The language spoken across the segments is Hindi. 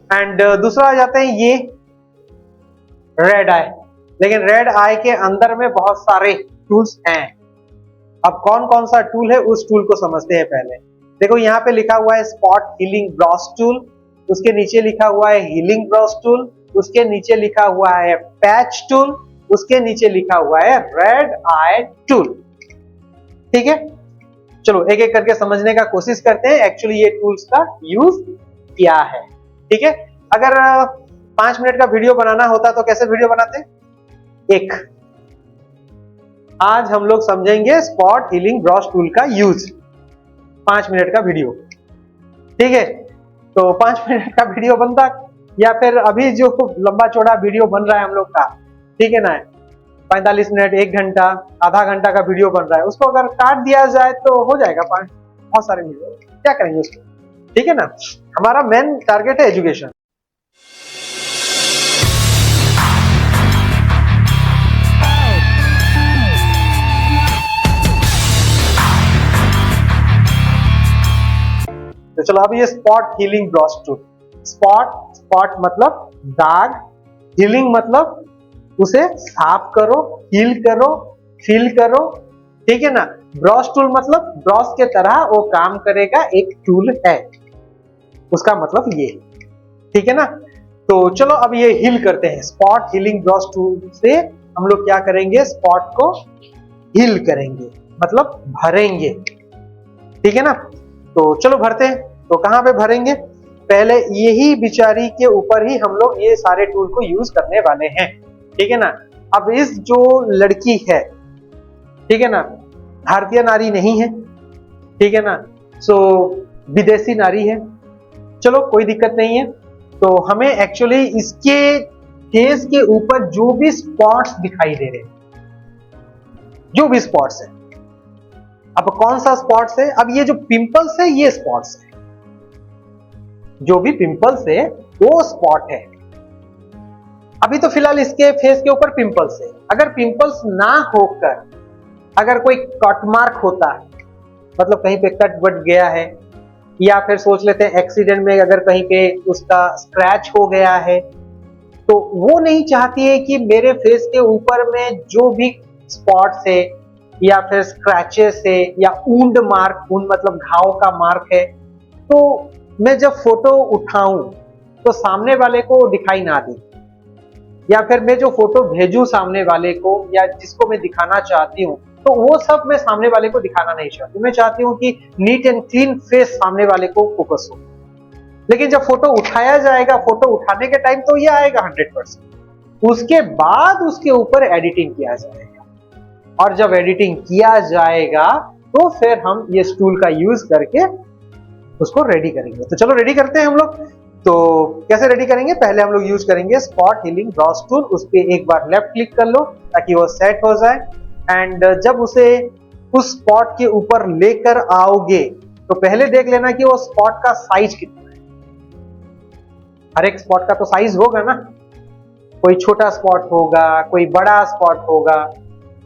एंड दूसरा आ जाते हैं ये रेड आई। लेकिन रेड आई के अंदर में बहुत सारे टूल्स हैं। अब कौन कौन सा टूल है उस टूल को समझते हैं पहले। देखो यहाँ पे लिखा हुआ है स्पॉट हीलिंग ब्रश टूल, उसके नीचे लिखा हुआ है हीलिंग ब्रश टूल, उसके नीचे लिखा हुआ है पैच टूल, उसके नीचे लिखा हुआ है रेड आई टूल। ठीक है, चलो एक एक करके समझने का कोशिश करते हैं एक्चुअली ये टूल्स का यूज क्या है। ठीक है, अगर 5 मिनट का वीडियो बनाना होता तो कैसे वीडियो बनाते? एक आज हम लोग समझेंगे स्पॉट हीलिंग ब्रश टूल का यूज, 5 मिनट का वीडियो। ठीक है, तो 5 मिनट का वीडियो बनता, या फिर अभी जो लंबा चौड़ा वीडियो बन रहा है हम लोग का, ठीक है ना, 45 मिनट, 1 घंटा, आधा घंटा का वीडियो बन रहा है, उसको अगर काट दिया जाए तो हो जाएगा बहुत सारे वीडियो। क्या करेंगे उसको? ठीक है ना, हमारा मेन टारगेट है एजुकेशन। तो चलो अब ये spot healing brush tool. Spot मतलब दाग, हीलिंग मतलब उसे साफ करो, हील करो, फील करो। ठीक है ना, ब्रश टूल मतलब ब्रश के तरह वो काम करेगा, एक टूल है, उसका मतलब ये। ठीक है ना, तो चलो अब ये हील करते हैं। स्पॉट हीलिंग ब्रश टूल से हम लोग क्या करेंगे? स्पॉट को हील करेंगे, मतलब भरेंगे। ठीक है ना, तो चलो भरते हैं। तो कहां पे भरेंगे? पहले यही बिचारी के ऊपर ही हम लोग ये सारे टूल को यूज करने वाले हैं। ठीक है ना, अब इस जो लड़की है, ठीक है ना, भारतीय नारी नहीं है, ठीक है ना, सो विदेशी नारी है। चलो कोई दिक्कत नहीं है। तो हमें एक्चुअली इसके फेस के ऊपर जो भी स्पॉट्स दिखाई दे रहे हैं, जो भी स्पॉट्स है, अब कौन सा स्पॉट्स है? अब ये जो पिंपल्स है ये स्पॉट्स है, जो भी पिंपल्स है वो स्पॉट है। अभी तो फिलहाल इसके फेस के ऊपर पिंपल्स है। अगर पिंपल्स ना होकर अगर कोई कट मार्क होता है, मतलब कहीं पे कट बट गया है, या फिर सोच लेते हैं एक्सीडेंट में अगर कहीं पे उसका स्क्रैच हो गया है, तो वो नहीं चाहती है कि मेरे फेस के ऊपर में जो भी स्पॉट्स है या फिर स्क्रैचेस है या वुंड मार्क, वुंड मतलब घाव का मार्क है, तो मैं जब फोटो उठाऊं तो सामने वाले को दिखाई ना दे, या फिर मैं जो फोटो भेजूं सामने वाले को या जिसको मैं दिखाना चाहती हूं, तो वो सब मैं सामने वाले को दिखाना नहीं चाहती। मैं चाहती हूं कि नीट एंड क्लीन फेस सामने वाले को फोकस हो। लेकिन जब फोटो उठाया जाएगा, फोटो उठाने के टाइम तो ये आएगा 100%, उसके बाद उसके ऊपर एडिटिंग किया जाएगा, और जब एडिटिंग किया जाएगा तो फिर हम ये टूल का यूज करके उसको रेडी करेंगे। तो चलो रेडी करते हैं हम लोग। तो कैसे रेडी करेंगे? पहले हम लोग यूज करेंगे स्पॉट हीलिंग ब्रश टूल। उस पर एक बार लेफ्ट क्लिक कर लो ताकि वो सेट हो जाए। एंड जब उसे उस स्पॉट के ऊपर लेकर आओगे तो पहले देख लेना कि वो स्पॉट का साइज कितना है। हर एक स्पॉट का तो साइज होगा ना, कोई छोटा स्पॉट होगा, कोई बड़ा स्पॉट होगा।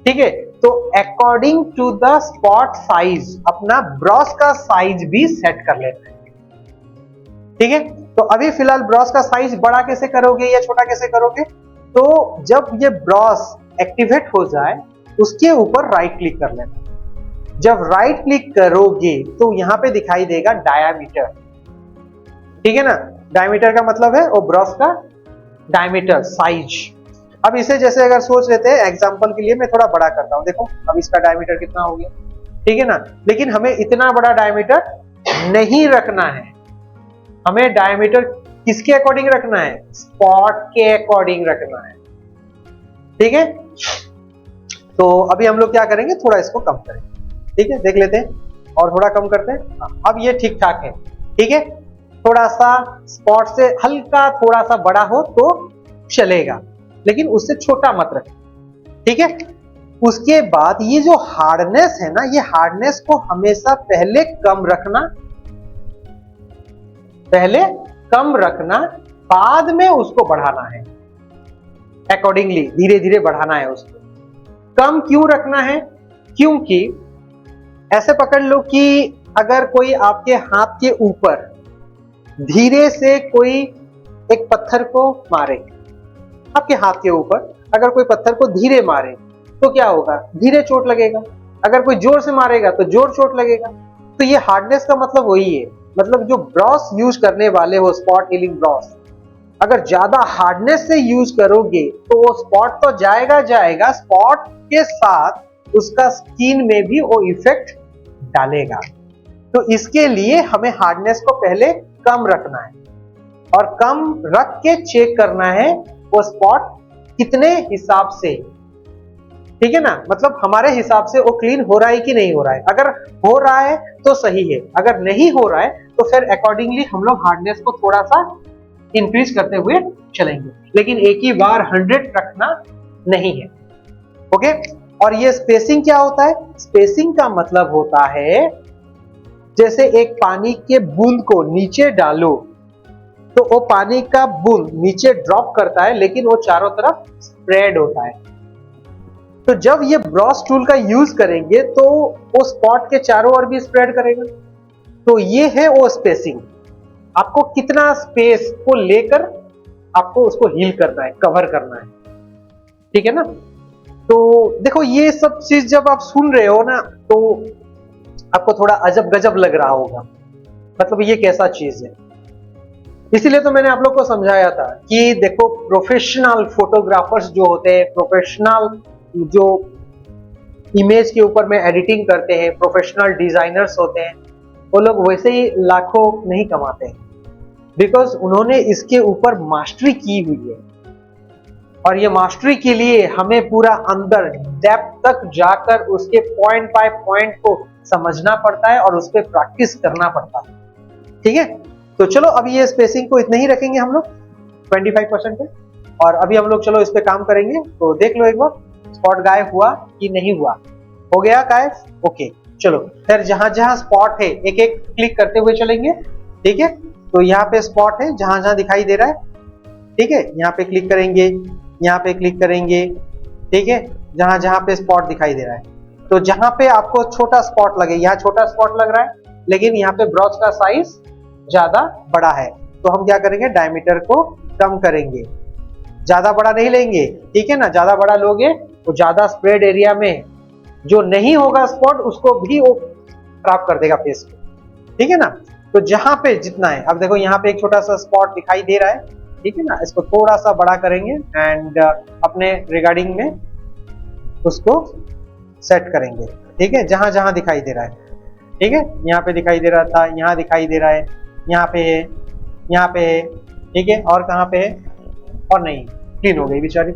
ठीक है, तो according to the spot size अपना ब्रश का साइज भी सेट कर लेना है। ठीक है, तो अभी फिलहाल ब्रश का साइज बड़ा कैसे करोगे या छोटा कैसे करोगे? तो जब ये ब्रश एक्टिवेट हो जाए उसके ऊपर राइट क्लिक कर लेना। जब राइट क्लिक करोगे तो यहां पे दिखाई देगा डायामीटर। ठीक है ना, डायमीटर का मतलब है वो ब्रश का डायमीटर, साइज। अब इसे जैसे अगर सोच लेते हैं एग्जांपल के लिए, मैं थोड़ा बड़ा करता हूं। देखो अब इसका डायमीटर कितना हो गया, ठीक है ना। लेकिन हमें इतना बड़ा डायमीटर नहीं रखना है, हमें डायमीटर किसके अकॉर्डिंग रखना है? स्पॉट के अकॉर्डिंग रखना है। ठीक है, तो अभी हम लोग क्या करेंगे, थोड़ा इसको कम करेंगे। ठीक है, देख लेते हैं और थोड़ा कम करते हैं। अब ये ठीक ठाक है। ठीक है, थोड़ा सा स्पॉट से हल्का थोड़ा सा बड़ा हो तो चलेगा, लेकिन उससे छोटा मत रखें। ठीक है, उसके बाद ये जो हार्डनेस है ना, ये हार्डनेस को हमेशा पहले कम रखना, बाद में उसको बढ़ाना है। अकॉर्डिंगली धीरे धीरे बढ़ाना है उसको। कम क्यों रखना है? क्योंकि ऐसे पकड़ लो कि अगर कोई आपके हाथ के ऊपर धीरे से कोई एक पत्थर को मारे आपके हाथ के ऊपर, अगर कोई पत्थर को धीरे मारे तो क्या होगा, धीरे चोट लगेगा, अगर कोई जोर से मारेगा तो जोर चोट लगेगा। तो ये हार्डनेस का मतलब वही है, मतलब जो ब्रश यूज करने वाले हो स्पॉट हीलिंग ब्रश, अगर ज्यादा हार्डनेस से यूज करोगे तो वो स्पॉट तो जाएगा जाएगा, स्पॉट के साथ उसका स्किन में भी वो इफेक्ट डालेगा। तो इसके लिए हमें हार्डनेस को पहले कम रखना है और कम रख के चेक करना है वो स्पॉट कितने हिसाब से, ठीक है ना, मतलब हमारे हिसाब से वो क्लीन हो रहा है कि नहीं हो रहा है। अगर हो रहा है तो सही है, अगर नहीं हो रहा है तो फिर अकॉर्डिंगली हम लोग हार्डनेस को थोड़ा सा इंक्रीज करते हुए चलेंगे, लेकिन एक ही बार 100 रखना नहीं है। ओके, और ये स्पेसिंग क्या होता है, स्पेसिंग का मतलब होता है जैसे एक पानी के बूंद को नीचे डालो तो वो पानी का बूंद नीचे ड्रॉप करता है लेकिन वो चारों तरफ स्प्रेड होता है। तो जब ये ब्रश टूल का यूज करेंगे तो वो स्पॉट के चारों ओर भी स्प्रेड करेगा। तो ये है वो स्पेसिंग, आपको कितना स्पेस को लेकर आपको उसको हील करना है, कवर करना है, ठीक है ना। तो देखो ये सब चीज जब आप सुन रहे हो ना तो आपको थोड़ा अजब गजब लग रहा होगा, मतलब ये कैसा चीज है। इसीलिए तो मैंने आप लोग को समझाया था कि देखो प्रोफेशनल फोटोग्राफर्स जो होते हैं, प्रोफेशनल जो इमेज के ऊपर में एडिटिंग करते हैं, प्रोफेशनल डिजाइनर्स होते हैं, वो लोग वैसे ही लाखों नहीं कमाते हैं, बिकॉज उन्होंने इसके ऊपर मास्टरी की हुई है। और ये मास्टरी के लिए हमें पूरा अंदर डेप्थ तक जाकर उसके पॉइंट बाय पॉइंट को समझना पड़ता है और उस पर प्रैक्टिस करना पड़ता है, ठीक है। तो चलो अभी ये स्पेसिंग को इतना ही रखेंगे हम लोग 25% पे, और अभी हम लोग चलो इस पे काम करेंगे। तो देख लो एक बार स्पॉट गायब हुआ कि नहीं हुआ, हो गया गायब, ओके। चलो फिर जहां जहां स्पॉट है एक एक क्लिक करते हुए चलेंगे, ठीक है। तो यहाँ पे स्पॉट है जहां जहां दिखाई दे रहा है, ठीक है, यहाँ पे क्लिक करेंगे, यहाँ पे क्लिक करेंगे, ठीक है, जहां जहां पे स्पॉट दिखाई दे रहा है। तो जहां पे आपको छोटा स्पॉट लगे, यहाँ छोटा स्पॉट लग रहा है लेकिन यहाँ पे ब्रश का साइज ज्यादा बड़ा है, तो हम क्या करेंगे, डायमीटर को कम करेंगे, ज्यादा बड़ा नहीं लेंगे, ठीक है ना। ज्यादा बड़ा लोगे तो ज्यादा स्प्रेड एरिया में जो नहीं होगा स्पॉट उसको भी वो खराब कर देगा फेस को, ठीक है ना। तो जहां पे जितना है, अब देखो यहाँ पे एक छोटा सा स्पॉट दिखाई दे रहा है, ठीक है ना, इसको थोड़ा सा बड़ा करेंगे एंड अपने रिगार्डिंग में उसको सेट करेंगे, ठीक है, जहां जहां दिखाई दे रहा है, ठीक है। यहाँ पे दिखाई दे रहा था, यहाँ दिखाई दे रहा है, यहाँ पे है, यहाँ पे है, ठीक है, और कहाँ पे है, और नहीं, क्लीन हो गई बेचारी,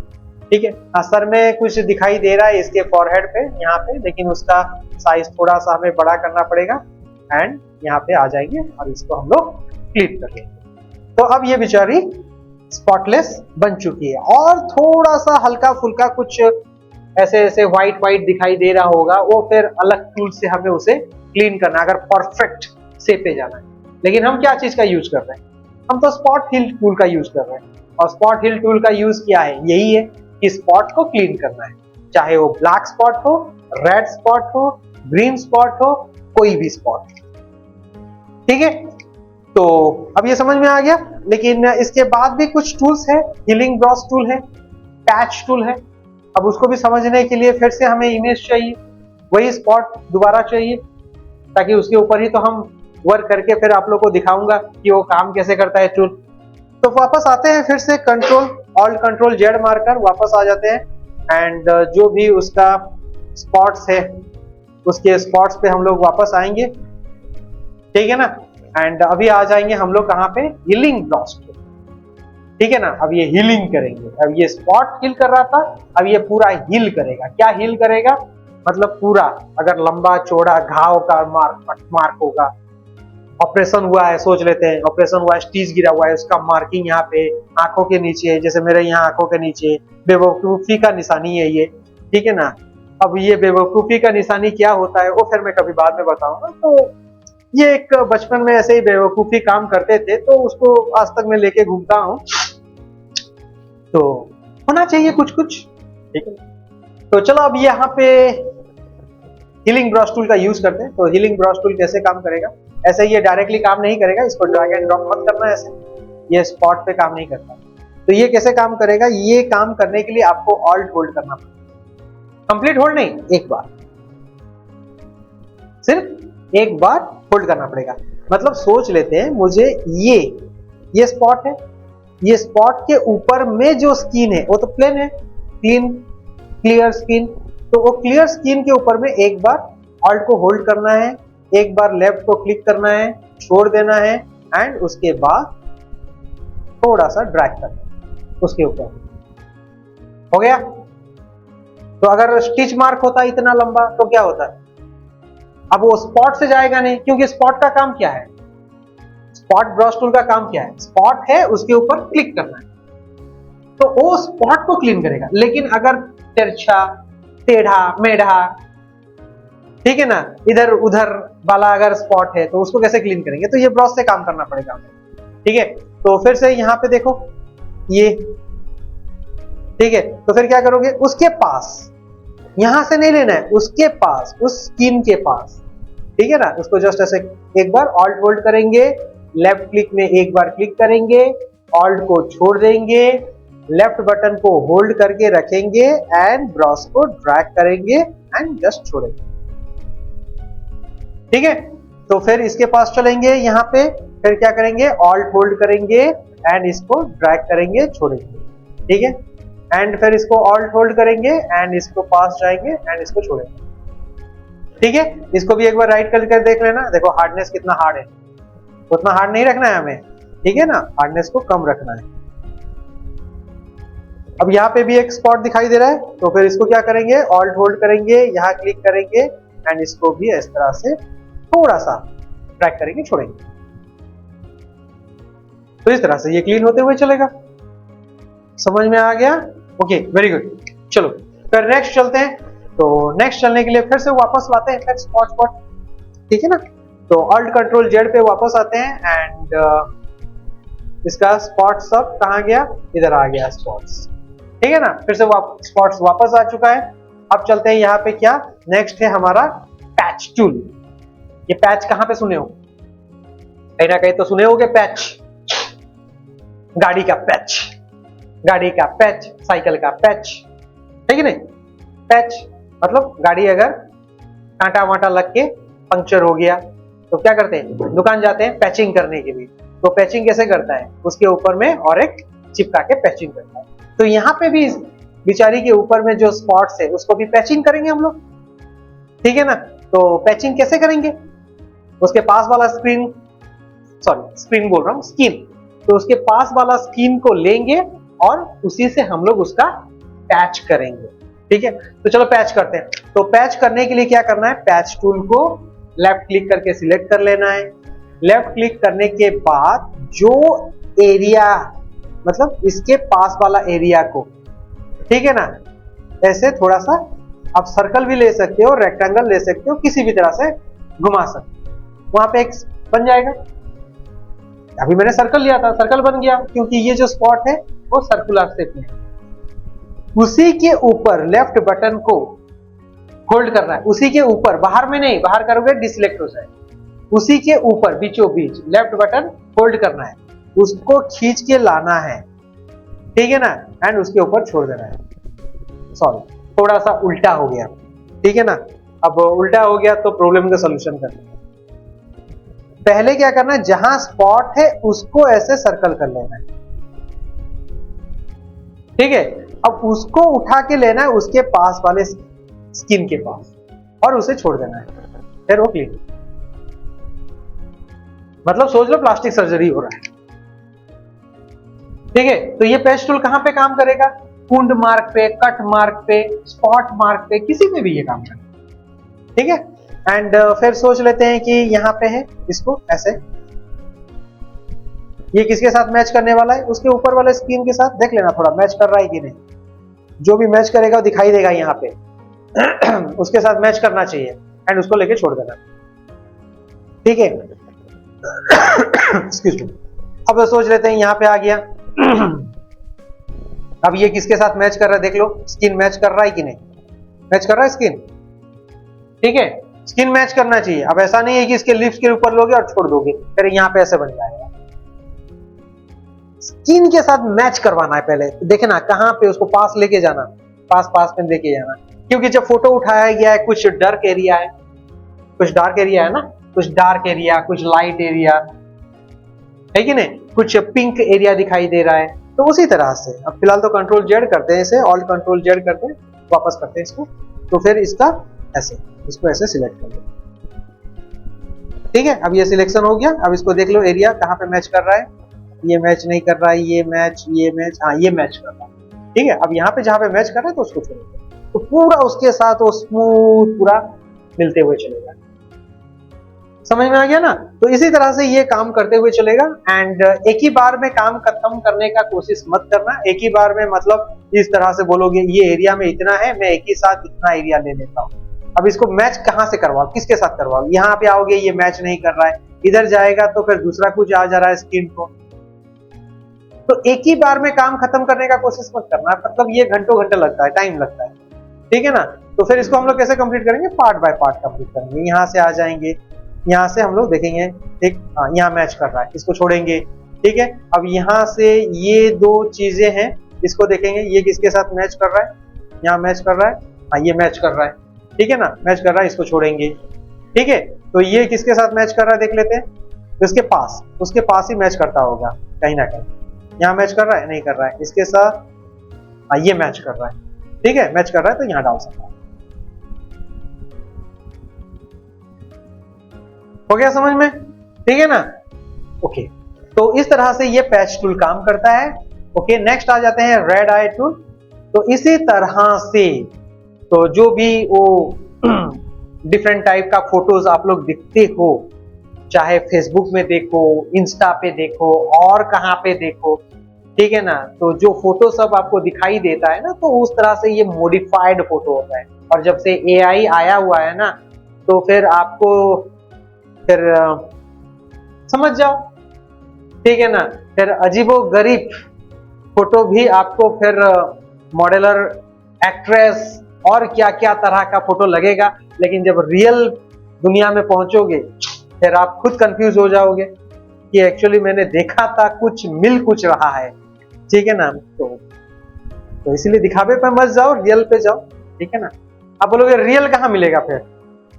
ठीक है। हाँ, सर में कुछ दिखाई दे रहा है इसके फॉरहेड पे, यहाँ पे, लेकिन उसका साइज थोड़ा सा हमें बड़ा करना पड़ेगा एंड यहाँ पे आ जाएंगे और इसको हम लोग क्लीन कर लेंगे। तो अब ये बेचारी स्पॉटलेस बन चुकी है, और थोड़ा सा हल्का फुल्का कुछ ऐसे ऐसे व्हाइट व्हाइट दिखाई दे रहा होगा, वो फिर अलग टूल से हमें उसे क्लीन करना, अगर परफेक्ट शेप पे जाना है। लेकिन हम क्या चीज का यूज कर रहे हैं, हम तो स्पॉट हिल टूल का यूज कर रहे हैं, और स्पॉट हिल टूल का यूज क्या है, यही है कि स्पॉट को क्लीन करना है, चाहे वो ब्लैक स्पॉट हो, रेड स्पॉट हो, ग्रीन स्पॉट हो, कोई भी स्पॉट, ठीक है। तो अब ये समझ में आ गया। लेकिन इसके बाद भी कुछ टूल्स है, हीलिंग ब्रश टूल है, पैच टूल है, अब उसको भी समझने के लिए फिर से हमें इमेज चाहिए, वही स्पॉट दोबारा चाहिए, ताकि उसके ऊपर ही तो हम वर्क करके फिर आप लोग को दिखाऊंगा कि वो काम कैसे करता है टूल। तो वापस आते हैं फिर से कंट्रोल ऑल्ट कंट्रोल जेड मारकर वापस आ जाते हैं एंड जो भी उसका स्पॉट्स है उसके स्पॉट्स पे हम लोग वापस आएंगे, ठीक है ना। एंड अभी आ जाएंगे हम लोग कहाँ पे, हीलिंग ब्रश टूल, ठीक है ना। अब ये हीलिंग करेंगे, अब ये स्पॉट हील कर रहा था, अब ये पूरा हील करेगा। क्या हील करेगा, मतलब पूरा, अगर लंबा चौड़ा घाव का मार्क होगा, ऑपरेशन हुआ है, सोच लेते हैं ऑपरेशन हुआ है, स्टीच गिरा हुआ है, उसका मार्किंग यहाँ पे आंखों के नीचे है, जैसे मेरे यहाँ आंखों के नीचे बेवकूफी का निशानी है ये, ठीक है ना। अब ये बेवकूफी का निशानी क्या होता है वो फिर मैं कभी बाद में बताऊंगा। तो ये एक बचपन में ऐसे ही बेवकूफी काम करते थे, तो उसको आज तक मैं लेके घूमता हूँ, तो होना चाहिए कुछ कुछ, ठीक है। तो चलो अब यहाँ पे हीलिंग ब्रश टूल का यूज करते हैं। तो हीलिंग ब्रश टूल कैसे काम करेगा, ऐसे ये डायरेक्टली काम नहीं करेगा, इसको ड्रैग एंड ड्रॉप मत करना ऐसे, ये स्पॉट पे काम नहीं करता। तो ये कैसे काम करेगा, ये काम करने के लिए आपको ऑल्ट होल्ड करना पड़ेगा। कंप्लीट होल्ड नहीं, एक बार, सिर्फ एक बार होल्ड करना पड़ेगा। मतलब सोच लेते हैं मुझे ये स्पॉट है, ये स्पॉट के ऊपर में जो स्किन है वो तो प्लेन है, क्लियर स्किन। तो वो क्लियर स्किन के ऊपर में एक बार ऑल्ट को होल्ड करना है, एक बार लेफ्ट को क्लिक करना है, छोड़ देना है, एंड उसके बाद थोड़ा सा ड्रैग करना है उसके ऊपर। हो गया। तो अगर स्टिच मार्क होता इतना लंबा तो क्या होता है, अब वो स्पॉट से जाएगा नहीं, क्योंकि स्पॉट का काम क्या है, स्पॉट ब्रश टूल का काम क्या है, स्पॉट है उसके ऊपर क्लिक करना है, तो वो स्पॉट को क्लीन करेगा। लेकिन अगर तिरछा, टेढ़ा मेढ़ा, ठीक है ना, इधर उधर वाला अगर स्पॉट है तो उसको कैसे क्लीन करेंगे, तो ये ब्रश से काम करना पड़ेगा हमें। ठीक है, तो फिर से यहां पे देखो ये, ठीक है, तो फिर क्या करोगे, उसके पास, यहां से नहीं लेना है, उसके पास, उस स्किन के पास, ठीक है ना, उसको जस्ट ऐसे एक बार ऑल्ट होल्ड करेंगे, लेफ्ट क्लिक में एक बार क्लिक करेंगे, ऑल्ट को छोड़ देंगे, लेफ्ट बटन को होल्ड करके रखेंगे एंड ब्रश को ड्रैग करेंगे एंड जस्ट छोड़ेंगे। ठीक है, तो फिर इसके पास चलेंगे, यहां पे फिर क्या करेंगे, ऑल्ट होल्ड करेंगे एंड इसको ड्रैग करेंगे, छोड़ेंगे। ठीक है, एंड फिर इसको ऑल्ट होल्ड करेंगे एंड इसको पास जाएंगे एंड इसको छोड़ेंगे। ठीक है, इसको भी एक बार राइट करके देख लेना, देखो हार्डनेस कितना हार्ड है, उतना हार्ड नहीं रखना है हमें, ठीक है ना, हार्डनेस को कम रखना है। अब यहाँ पे भी एक स्पॉट दिखाई दे रहा है, तो फिर इसको क्या करेंगे, ऑल्ट होल्ड करेंगे, यहाँ क्लिक करेंगे एंड इसको भी इस तरह से थोड़ा सा ड्रैग करेंगे, छोड़ेंगे। तो इस तरह से ये क्लीन होते हुए चलेगा। समझ में आ गया? Okay, very good. चलो फिर नेक्स्ट चलते हैं। तो नेक्स्ट चलने के लिए फिर से वापस लाते हैं स्पॉट, ठीक है ना। तो ऑल्ट कंट्रोल जेड पे वापस आते हैं एंड इसका स्पॉट सब कहाँ गया, इधर आ गया स्पॉट्स, ठीक है ना। फिर से स्पॉट्स वापस आ चुका है। अब चलते हैं यहाँ पे, क्या नेक्स्ट है हमारा पैच टूल। ये पैच कहाँ पे सुने हो, कहीं ना कहीं तो सुने होगे पैच, गाड़ी का पैच, गाड़ी का पैच, साइकिल का पैच, है कि नहीं। पैच मतलब गाड़ी अगर कांटा वाटा लग के पंक्चर हो गया तो क्या करते हैं, दुकान जाते हैं पैचिंग करने के लिए। तो पैचिंग कैसे करता है, उसके ऊपर में और एक चिपका के पैचिंग करता है। तो यहाँ पे भी बिचारी के ऊपर में जो स्पॉट्स है उसको भी पैचिंग करेंगे हम लोग, ठीक है ना। तो पैचिंग कैसे करेंगे, उसके पास वाला स्क्रीन बोल रहा हूँ, स्किन, तो उसके पास वाला स्किन को लेंगे और उसी से हम लोग उसका पैच करेंगे। ठीक है, तो चलो पैच करते हैं। तो पैच करने के लिए क्या करना है, पैच टूल को लेफ्ट क्लिक करके सिलेक्ट कर लेना है। लेफ्ट क्लिक करने के बाद जो एरिया, मतलब इसके पास वाला एरिया को, ठीक है ना, ऐसे थोड़ा सा आप सर्कल भी ले सकते हो, रेक्टेंगल ले सकते हो, किसी भी तरह से घुमा सकते हो, वहां पे एक बन जाएगा। अभी मैंने सर्कल लिया था, सर्कल बन गया, क्योंकि ये जो स्पॉट है वो सर्कुलर शेप में है। उसी के ऊपर लेफ्ट बटन को होल्ड करना है, उसी के ऊपर, बाहर में नहीं, बाहर करोगे डिसलेक्ट हो जाए। उसी के ऊपर बीचों बीच लेफ्ट बटन होल्ड करना है, उसको खींच के लाना है, ठीक है ना, एंड उसके ऊपर छोड़ देना है। सॉरी, थोड़ा सा उल्टा हो गया, ठीक है ना। अब उल्टा हो गया तो प्रॉब्लम का सॉल्यूशन करना है। पहले क्या करना है, जहां स्पॉट है उसको ऐसे सर्कल कर लेना है, ठीक है। अब उसको उठा के लेना है उसके पास वाले स्किन के पास और उसे छोड़ देना है, फिर वो क्लीन। मतलब सोच लो प्लास्टिक सर्जरी हो रहा है, ठीक है। तो ये पैच टूल कहां पे काम करेगा, कुंड मार्क पे, कट मार्क पे, स्पॉट मार्क पे, किसी में भी ये काम करेगा, ठीक है। एंड फिर सोच लेते हैं कि यहां पे है, इसको ऐसे, ये किसके साथ मैच करने वाला है, उसके ऊपर वाले स्किन के साथ। देख लेना थोड़ा मैच कर रहा है कि नहीं, जो भी मैच करेगा वो दिखाई देगा यहाँ पे उसके साथ मैच करना चाहिए एंड उसको लेके छोड़ देना, ठीक है। Excuse me. अब सोच लेते हैं यहाँ पे आ गया अब ये किसके साथ मैच कर रहा है, देख लो, स्किन मैच कर रहा है कि नहीं, मैच कर रहा है स्किन, ठीक है। स्किन मैच करना चाहिए। अब ऐसा नहीं है कि इसके लिप्स के ऊपर लोगे और छोड़ दोगे, फिर यहाँ पे ऐसे बन जाएगा, स्किन के साथ मैच करवाना है। पहले देखे ना कहाँ पे उसको पास लेके जाना, पास में लेके जाना, क्योंकि जब फोटो उठाया गया है कुछ डार्क एरिया है, कुछ डार्क एरिया है ना, कुछ डार्क एरिया, कुछ लाइट एरिया है कि नहीं, कुछ पिंक एरिया दिखाई दे रहा है। तो उसी तरह से अब फिलहाल तो कंट्रोल जेड करते हैं इसे, ऑल्ट कंट्रोल जेड करते हैं, वापस करते हैं इसको। तो फिर इसका ऐसे, इसको ऐसे सिलेक्ट कर लो, ठीक है। अब ये सिलेक्शन हो गया। अब इसको देख लो एरिया कहाँ पे मैच कर रहा है, ये मैच नहीं कर रहा है, ये मैच, हाँ ये मैच कर रहा है, ठीक है। अब यहाँ पे जहाँ पे मैच कर रहा है तो उसको छोड़ो, तो पूरा उसके साथ वो स्मूथ पूरा मिलते हुए चलेगा। समझ में आ गया ना? तो इसी तरह से ये काम करते हुए चलेगा। एंड एक ही बार में काम खत्म करने का कोशिश मत करना। एक ही बार में मतलब इस तरह से बोलोगे ये एरिया में इतना है, मैं एक ही साथ इतना एरिया ले लेता हूँ। अब इसको मैच कहाँ से करवाओ, किसके साथ करवाओ? यहाँ पे आओगे ये मैच नहीं कर रहा है, इधर जाएगा तो फिर दूसरा कुछ आ जा रहा है स्क्रीन को। तो एक ही बार में काम खत्म करने का कोशिश मत करना, मतलब ये घंटों घंटे लगता है, टाइम लगता है, ठीक है ना। तो फिर इसको हम लोग कैसे कंप्लीट करेंगे? पार्ट बाय पार्ट कंप्लीट करेंगे। यहाँ से आ जाएंगे, यहाँ से हम लोग देखेंगे, ठीक, हाँ यहाँ मैच कर रहा है, इसको छोड़ेंगे, ठीक है। अब यहाँ से ये दो चीजें हैं, इसको देखेंगे ये किसके साथ मैच कर रहा है, यहाँ मैच कर रहा है, हाँ ये मैच कर रहा है, ठीक है ना, मैच कर रहा है, इसको छोड़ेंगे, ठीक है। तो ये किसके साथ मैच कर रहा है देख लेते हैं, उसके पास ही मैच करता होगा कहीं ना कहीं। यहाँ मैच कर रहा है, नहीं कर रहा है, इसके साथ, हाँ ये मैच कर रहा है, ठीक है, मैच कर रहा है, तो यहाँ डाल सकता है। हो गया समझ में? ठीक है ना? ओके, तो इस तरह से ये पैच टूल काम करता है। ओके, नेक्स्ट आ जाते हैं रेड आई टूल। तो इसी तरह से तो जो भी वो डिफरेंट टाइप का फोटोज आप लोग दिखते हो, चाहे फेसबुक में देखो, इंस्टा पे देखो और कहाँ पे देखो, ठीक है ना, तो जो फोटो सब आपको दिखाई देता है ना, तो उस तरह से ये मॉडिफाइड फोटो होता है। और जब से एआई आया हुआ है ना, तो फिर आपको फिर समझ जाओ, ठीक है ना, फिर अजीबो गरीब फोटो भी आपको फिर मॉडलर, एक्ट्रेस और क्या क्या तरह का फोटो लगेगा। लेकिन जब रियल दुनिया में पहुंचोगे फिर आप खुद कंफ्यूज हो जाओगे कि एक्चुअली मैंने देखा था कुछ, मिल कुछ रहा है, ठीक है ना। तो इसीलिए दिखावे पे मत जाओ, रियल पे जाओ, ठीक है ना। आप बोलोगे रियल कहाँ मिलेगा, फिर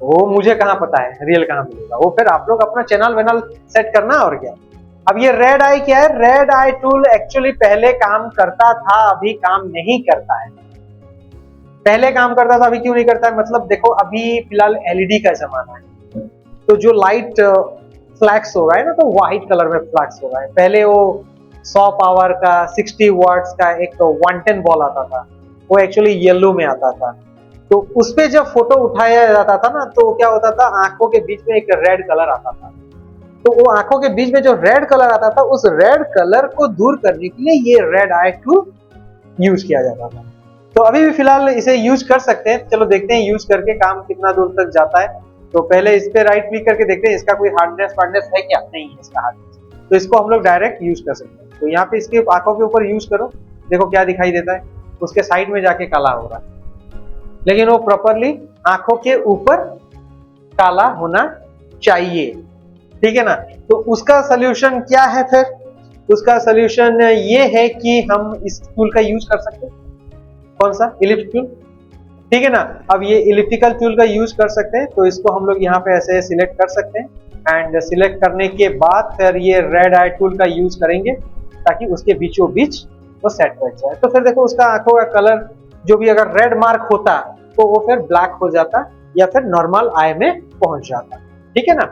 वो मुझे कहाँ पता है रियल कहाँ मिलेगा, वो फिर आप लोग अपना चैनल वैनल सेट करना और क्या। अब ये रेड आई क्या है? रेड आई टूल एक्चुअली पहले काम करता था, अभी काम नहीं करता है। पहले काम करता था, अभी क्यों नहीं करता है? मतलब देखो अभी फिलहाल एलईडी का जमाना है, तो जो लाइट फ्लैक्स हो रहा है ना, तो व्हाइट कलर में फ्लैक्स हो रहा है। पहले वो 100 पावर का 60 वाट्स का एक 110 बॉल आता था, वो एक्चुअली येलो में आता था। तो उस पे जब फोटो उठाया जाता था ना, तो क्या होता था, आंखों के बीच में एक रेड कलर आता था। तो वो आंखों के बीच में जो रेड कलर आता था, उस रेड कलर को दूर करने के लिए ये रेड आई टूल यूज किया जाता था। तो अभी भी फिलहाल इसे यूज कर सकते हैं। चलो देखते हैं यूज करके काम कितना दूर तक जाता है। तो पहले इस पे राइट क्लिक करके देखते हैं इसका कोई हार्डनेस वार्डनेस है क्या, नहीं है इसका हार्डनेस, तो इसको हम लोग डायरेक्ट यूज कर सकते हैं। तो यहाँ पे इसके आंखों के ऊपर यूज करो, देखो क्या दिखाई देता है, उसके साइड में जाके काला हो रहा है, लेकिन वो प्रॉपरली आंखों के ऊपर काला होना चाहिए, ठीक है ना। तो उसका सोल्यूशन क्या है? फिर उसका सोल्यूशन ये है कि हम इस टूल का यूज कर सकते हैं। कौन सा? इलिप्स टूल, ठीक है ना। अब ये इलिप्टिकल टूल का यूज कर सकते हैं, तो इसको हम लोग यहाँ पे ऐसे सिलेक्ट कर सकते हैं। एंड सिलेक्ट करने के बाद फिर ये रेड आई टूल का यूज करेंगे ताकि उसके बीचों बीच वो सेट बैठ जाए। तो फिर देखो उसका आंखों का कलर जो भी अगर रेड मार्क होता तो वो फिर ब्लैक हो जाता या फिर नॉर्मल आई में पहुंच जाता, ठीक है ना।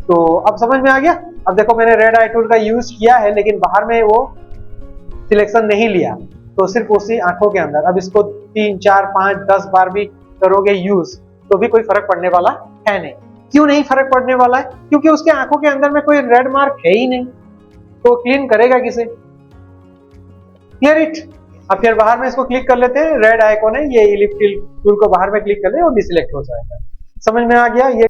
तो अब समझ में आ गया। अब देखो मैंने रेड आई टूल का यूज किया है, लेकिन बाहर में वो सिलेक्शन नहीं लिया, तो सिर्फ उसी आंखों के अंदर। अब इसको 3, 4, 5, 10 बार भी करोगे यूज तो भी कोई फर्क पड़ने वाला है नहीं। क्यों नहीं फर्क पड़ने वाला है? क्योंकि उसके आंखों के अंदर में कोई रेड मार्क है ही नहीं, तो क्लीन करेगा किसे? Clear it. अब फिर बाहर में इसको क्लिक कर लेते हैं, रेड आइकॉन है, ये इलिप्टिकल टूल को बाहर में क्लिक कर ले और डिसेलेक्ट हो जाएगा। समझ में आ गया? ये